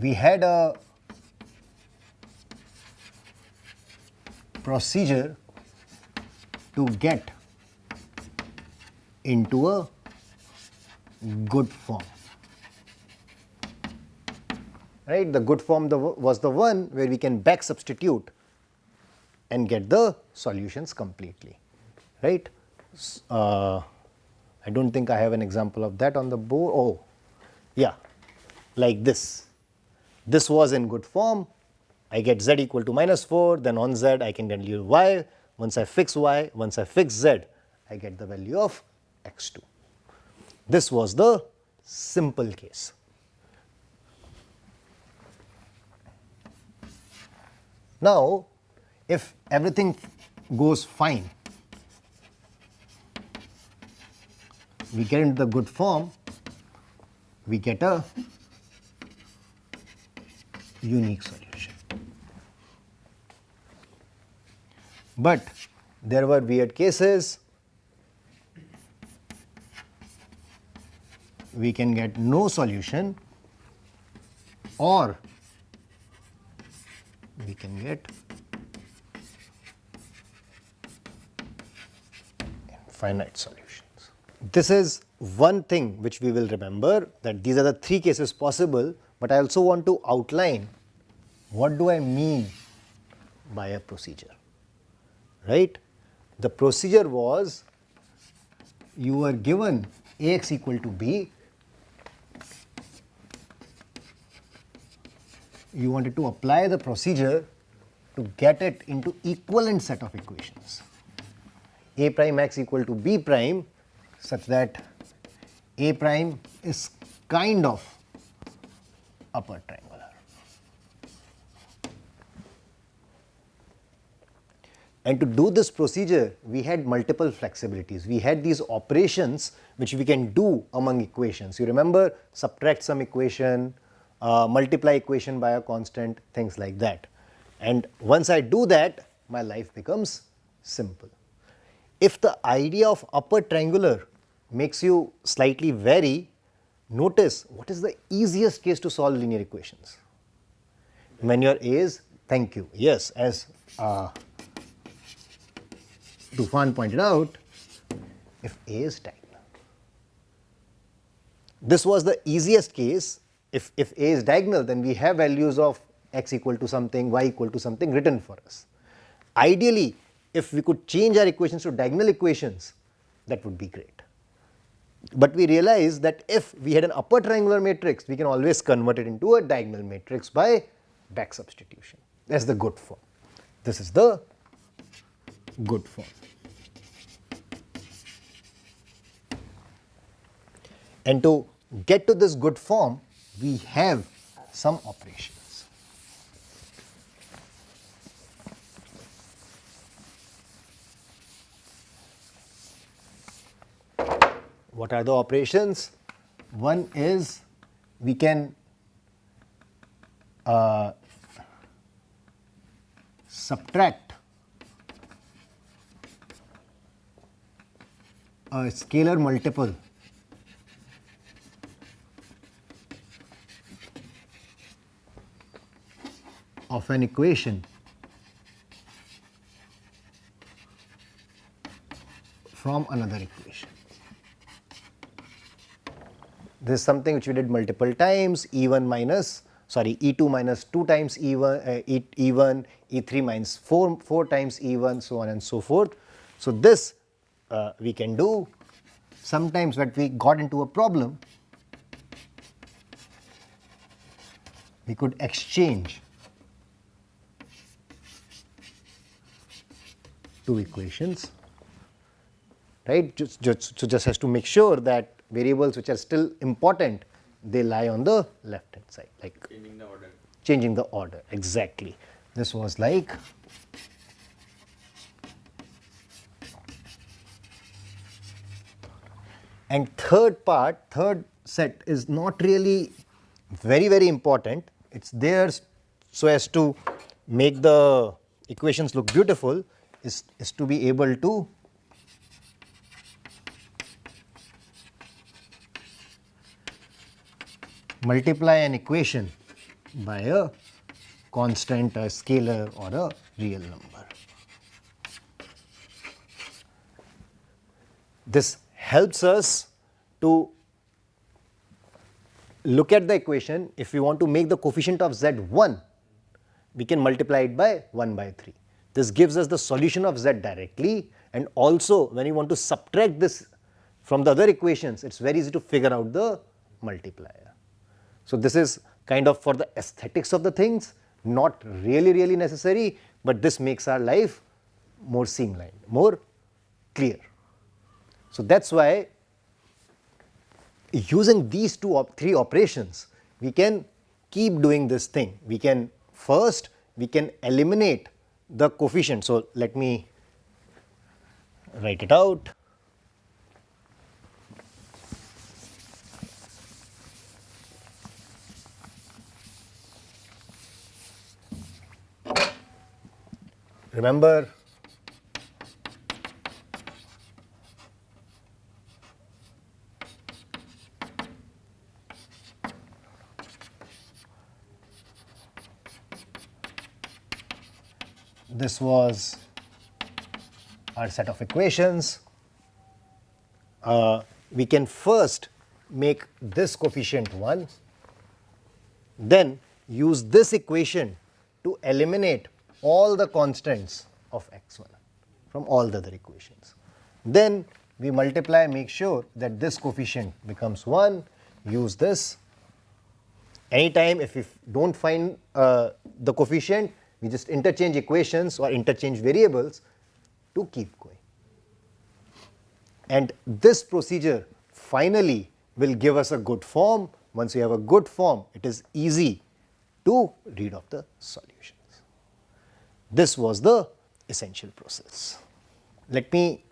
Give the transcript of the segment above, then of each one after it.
we had a procedure to get into a good form. Right? The good form was the one where we can back substitute and get the solutions completely. Right? I don't think I have an example of that on the board. Oh, yeah, like this. This was in good form. I get z equal to -4, then on z I can value y. Once I fix y, once I fix z, I get the value of x2. This was the simple case. Now, if everything goes fine, we get into the good form, we get a unique solution. But there were weird cases. We can get no solution, or we can get infinite solutions. This is one thing which we will remember, that these are the three cases possible, but I also want to outline what do I mean by a procedure, right? The procedure was, you were given Ax equal to b, you wanted to apply the procedure to get it into equivalent set of equations. A prime x equal to b prime, such that A prime is kind of upper triangular. And to do this procedure, we had multiple flexibilities. We had these operations which we can do among equations. You remember, subtract some equation, multiply equation by a constant, things like that. And once I do that, my life becomes simple. If the idea of upper triangular makes you slightly vary, notice what is the easiest case to solve linear equations. When your A is, thank you, yes, as Tufan pointed out, if A is diagonal. This was the easiest case. If A is diagonal, then we have values of x equal to something, y equal to something written for us. Ideally, if we could change our equations to diagonal equations, that would be great. But we realized that if we had an upper triangular matrix, we can always convert it into a diagonal matrix by back substitution. That's the good form. This is the good form. And to get to this good form, we have some operations. What are the operations? One is, we can subtract a scalar multiple of an equation from another equation. This is something which we did multiple times, E2 minus 2 times E1, E3 minus 4 times E1, so on and so forth. So this we can do. Sometimes when we got into a problem, we could exchange two equations, right? Just has to make sure that variables which are still important, they lie on the left hand side, like changing the order. Changing the order, exactly. This was like and third set is not really very important. It's there so as to make the equations look beautiful, is to be able to multiply an equation by a constant, a scalar or a real number. This helps us to look at the equation. If we want to make the coefficient of z 1, we can multiply it by 1 by 3. This gives us the solution of z directly, and also when you want to subtract this from the other equations, it is very easy to figure out the multiplier. So this is kind of for the aesthetics of the things, not really necessary, but this makes our life more streamlined, more clear. So that's why using these three operations, we can keep doing this thing. We can eliminate the coefficient. So let me write it out. Remember, this was our set of equations. We can first make this coefficient 1, then use this equation to eliminate all the constants of x1 from all the other equations. Then we multiply, make sure that this coefficient becomes 1, use this. Anytime if we don't find the coefficient, we just interchange equations or interchange variables to keep going. And this procedure finally will give us a good form. Once you have a good form, it is easy to read off the solutions. This was the essential process. Let me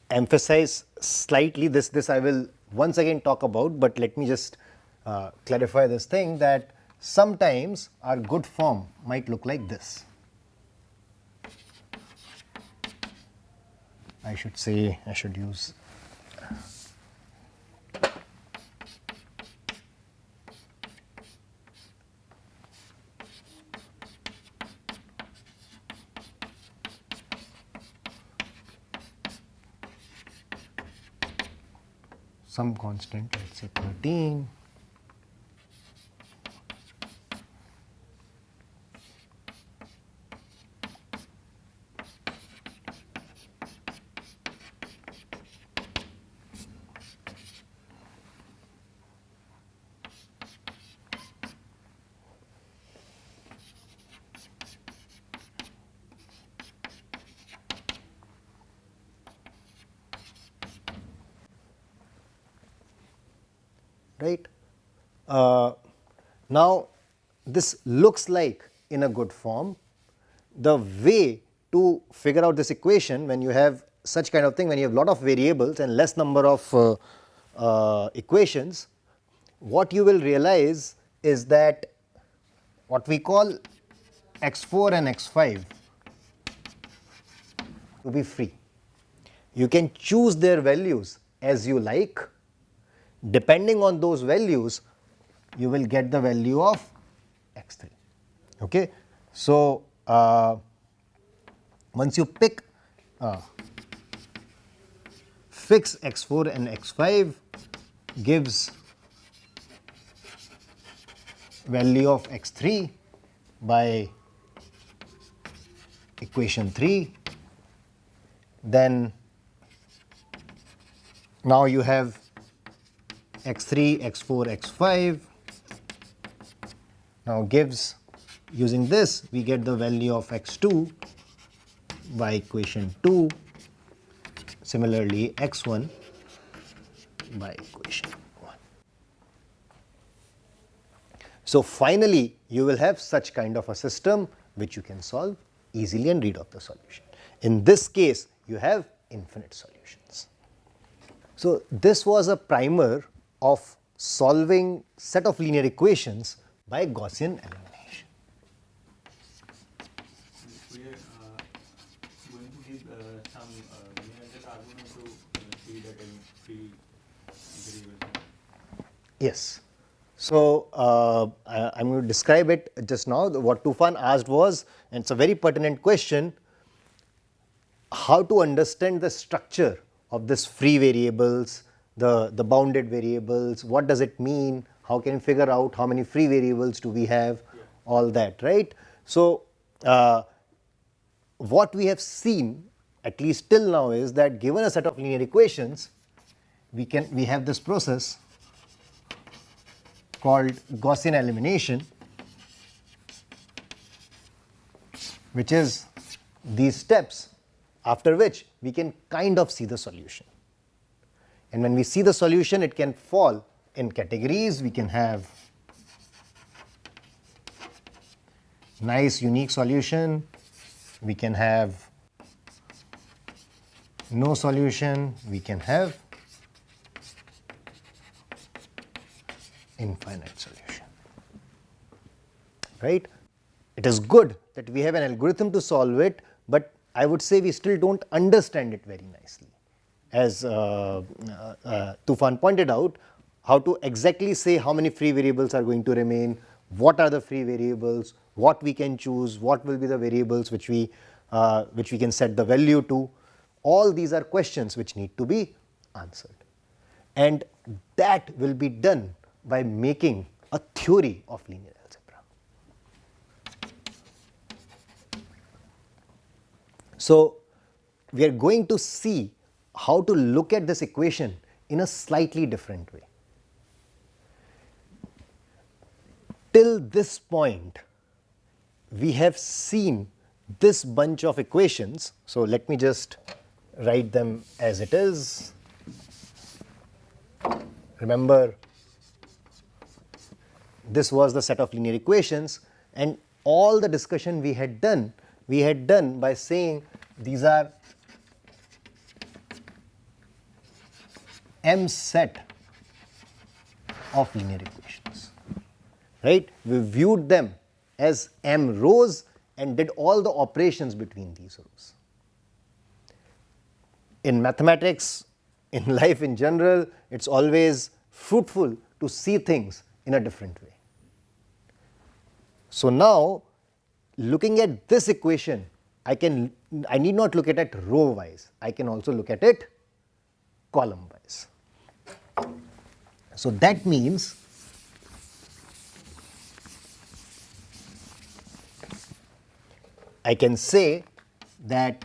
emphasize slightly this I will once again talk about, but let me just clarify this thing, that sometimes our good form might look like this. I should use some constant, let's say 13. Right? Now this looks like in a good form. The way to figure out this equation when you have such kind of thing, when you have lot of variables and less number of equations, what you will realize is that what we call x4 and x5 to be free. You can choose their values as you like. Depending on those values, you will get the value of x3. Okay? So, once you pick fix x4 and x5 gives value of x3 by equation 3, then now you have x3, x4, x5, now gives, using this we get the value of x2 by equation 2, similarly x1 by equation 1. So finally you will have such kind of a system which you can solve easily and read off the solution. In this case you have infinite solutions. So this was a primer of solving set of linear equations by Gaussian elimination. We are going to give some numerical argument to see that in free variable. Yes. So I'm going to describe it just now. What Tufan asked was, and it's a very pertinent question, how to understand the structure of this free variables, the bounded variables, what does it mean, how can you figure out how many free variables do we have, all that, right? So what we have seen, at least till now, is that given a set of linear equations, we have this process called Gaussian elimination, which is these steps after which we can kind of see the solution. And when we see the solution, it can fall in categories. We can have nice unique solution, we can have no solution, we can have infinite solution, right? It is good that we have an algorithm to solve it, but I would say we still don't understand it very nicely. As Tufan pointed out, how to exactly say how many free variables are going to remain, what are the free variables, what we can choose, what will be the variables which we can set the value to. All these are questions which need to be answered. And that will be done by making a theory of linear algebra. So we are going to see how to look at this equation in a slightly different way. Till this point, we have seen this bunch of equations. So let me just write them as it is. Remember, this was the set of linear equations, and all the discussion we had done by saying these are M set of linear equations, right? We viewed them as M rows and did all the operations between these rows. In mathematics, in life in general, it's always fruitful to see things in a different way. So now, looking at this equation, I need not look at it row wise, I can also look at it column wise. So that means I can say that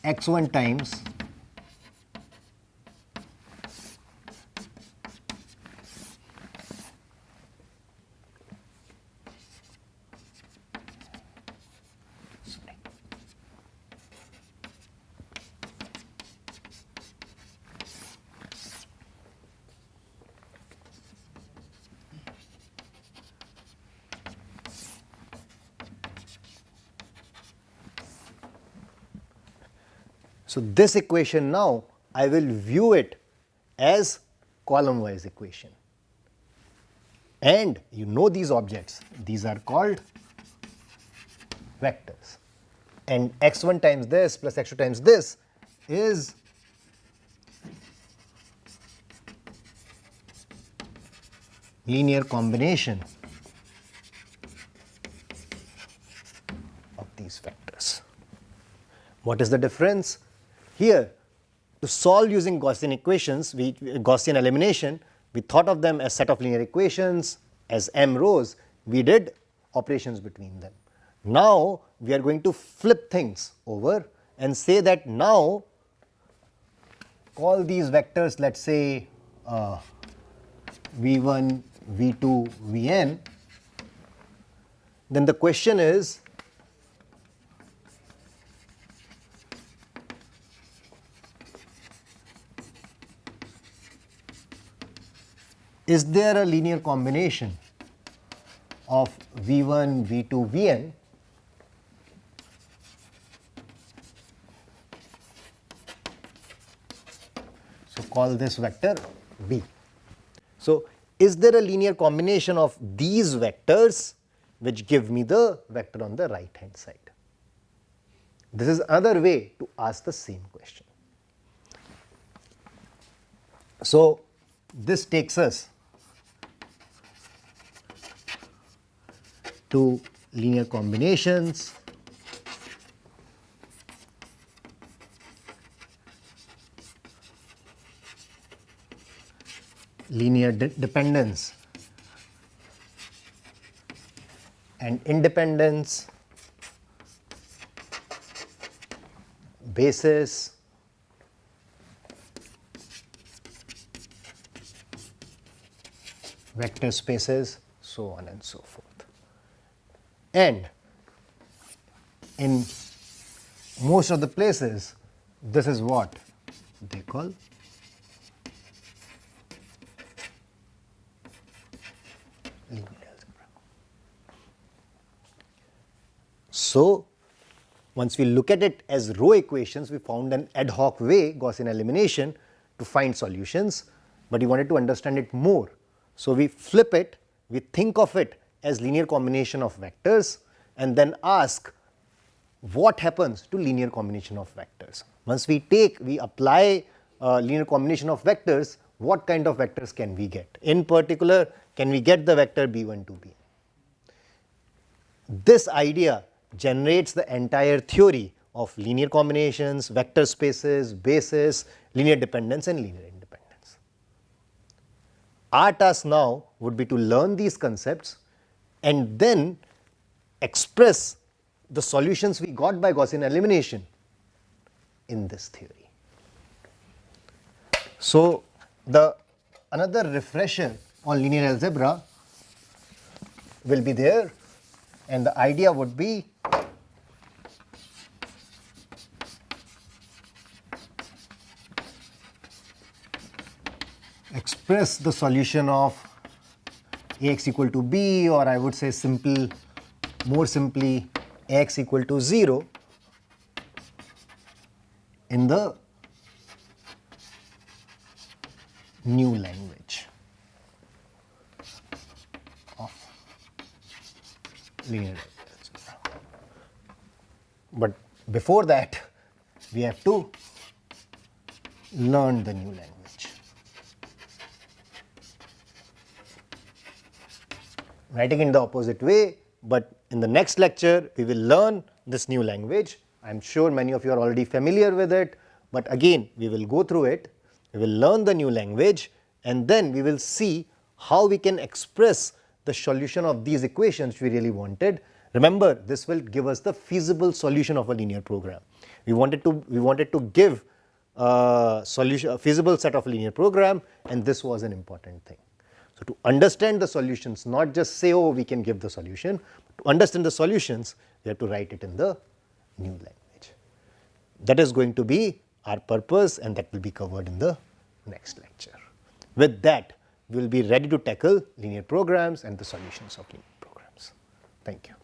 x1 times so this equation now, I will view it as column-wise equation. And you know these objects, these are called vectors. And x1 times this plus x2 times this is linear combination of these vectors. What is the difference? Here, to solve using Gaussian equations, Gaussian elimination, we thought of them as set of linear equations, as M rows, we did operations between them. Now, we are going to flip things over and say that now, call these vectors, let's say v1, v2, vn, then the question is there a linear combination of v1, v2, vn so call this vector v. So is there a linear combination of these vectors which give me the vector on the right hand side? This is another way to ask the same question. So this takes us to linear combinations, linear dependence and independence, basis, vector spaces, so on and so forth. And in most of the places, this is what they call linear algebra. So, once we look at it as row equations, we found an ad hoc way, Gaussian elimination, to find solutions, but we wanted to understand it more. So, we flip it, we think of it as linear combination of vectors and then ask what happens to linear combination of vectors. Once we apply linear combination of vectors, what kind of vectors can we get? In particular, can we get the vector b1 to bn? This idea generates the entire theory of linear combinations, vector spaces, basis, linear dependence and linear independence. Our task now would be to learn these concepts and then express the solutions we got by Gaussian elimination in this theory. So, another refresher on linear algebra will be there, and the idea would be express the solution of Ax equal to b, or I would say more simply x equal to 0 in the new language of linear algebra. But before that, we have to learn the new language. Writing in the opposite way, but in the next lecture we will learn this new language. I am sure many of you are already familiar with it, but again we will go through it, we will learn the new language and then we will see how we can express the solution of these equations we really wanted. Remember, this will give us the feasible solution of a linear program. We wanted to give a feasible set of linear program, and this was an important thing. So, to understand the solutions, not just say, oh, we can give the solution, to understand the solutions, we have to write it in the new language. That is going to be our purpose, and that will be covered in the next lecture. With that, we will be ready to tackle linear programs and the solutions of linear programs. Thank you.